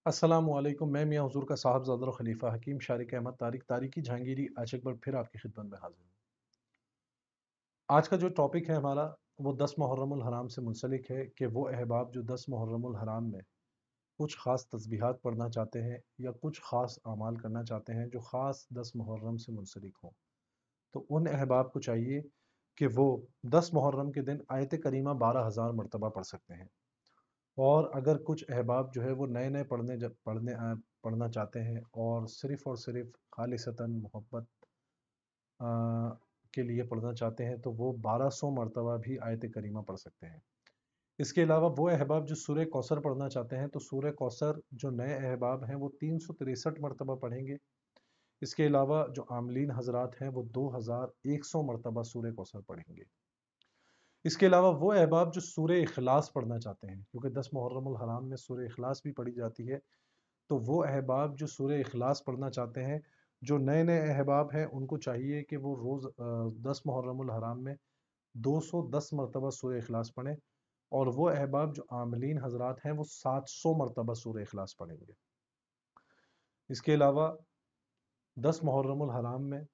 अस्सलामुअलैकुम। मैं मियां हुजूर का साहबजादा और खलीफा हकीम शारिक अहमद तारिक तारिकी जहांगीरी आज एक बार फिर आपकी खिदमत में हाजिर हूँ। आज का जो टॉपिक है हमारा वो 10 मुहर्रमुल हराम से मुंसलिक है कि वो अहबाब जो 10 मुहर्रमुल हराम में कुछ ख़ास तस्बीहात पढ़ना चाहते हैं या कुछ ख़ास अमाल करना चाहते हैं जो ख़ास 10 मुहर्रम से मुंसलिक हों, तो उन अहबाब को चाहिए कि वो 10 मुहर्रम के दिन आयत करीमा 12,000 मरतबा पढ़ सकते हैं। और अगर कुछ अहबाब जो है वो नए नए पढ़ना चाहते हैं और सिर्फ खालिसतन मोहब्बत के लिए पढ़ना चाहते हैं, तो वो 1200 मरतबा भी आयत करीमा पढ़ सकते हैं। इसके अलावा वो अहबाब जो सूरह कौसर पढ़ना चाहते हैं, तो सूरह कौसर जो नए अहबाब हैं वो 363 मरतबा पढ़ेंगे। इसके अलावा जो आमलीन हजरात हैं वो 2100 मरतबा सूरह कौसर पढ़ेंगे। इसके अलावा वो अहबाब जो सूरह इखलास पढ़ना चाहते हैं, क्योंकि 10 मुहर्रमुल हराम में सूरह इखलास भी पढ़ी जाती है, तो वो अहबाब जो सूरह इखलास पढ़ना चाहते हैं, जो नए नए अहबाब हैं उनको चाहिए कि वो रोज़ 10 मुहर्रमुल हराम में 210 मरतबा सूरह इखलास पढ़ें। और वो अहबाब जो आमलीन हजरात हैं वो 700 मरतबा सूरह इखलास पढ़ेंगे। इसके अलावा 10 मुहर्रमुल हराम में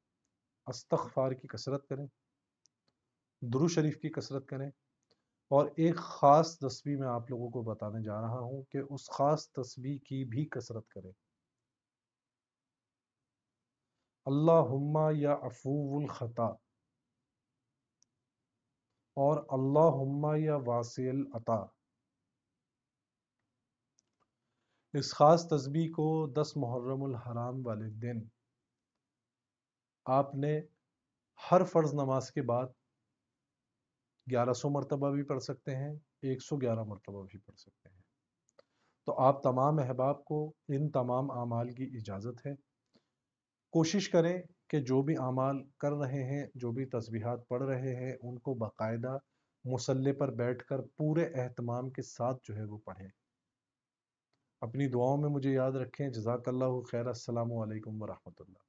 इस्तग़फ़ार की कसरत करें, दुरूद शरीफ की कसरत करें। और एक ख़ास तस्बीह मैं आप लोगों को बताने जा रहा हूँ कि उस ख़ास तस्बीह की भी कसरत करें। अल्लाहुम्मा या अफ़ूवुल ख़ता और अल्लाहुम्मा या वासिल अता। इस ख़ास तस्बीह को 10 मुहर्रमुल हराम वाले दिन आपने हर फ़र्ज़ नमाज के बाद 1100 मरतबा भी पढ़ सकते हैं, 111 मरतबा भी पढ़ सकते हैं। तो आप तमाम अहबाब को इन तमाम आमाल की इजाज़त है। कोशिश करें कि जो भी आमाल कर रहे हैं, जो भी तस्बीहात पढ़ रहे हैं, उनको बाकायदा मुसल्ले पर बैठकर पूरे एहतमाम के साथ जो है वो पढ़ें। अपनी दुआओं में मुझे याद रखें। जज़ाकल्लाहु खैर। अस्सलामु अलैकुम व रहमतुल्लाह।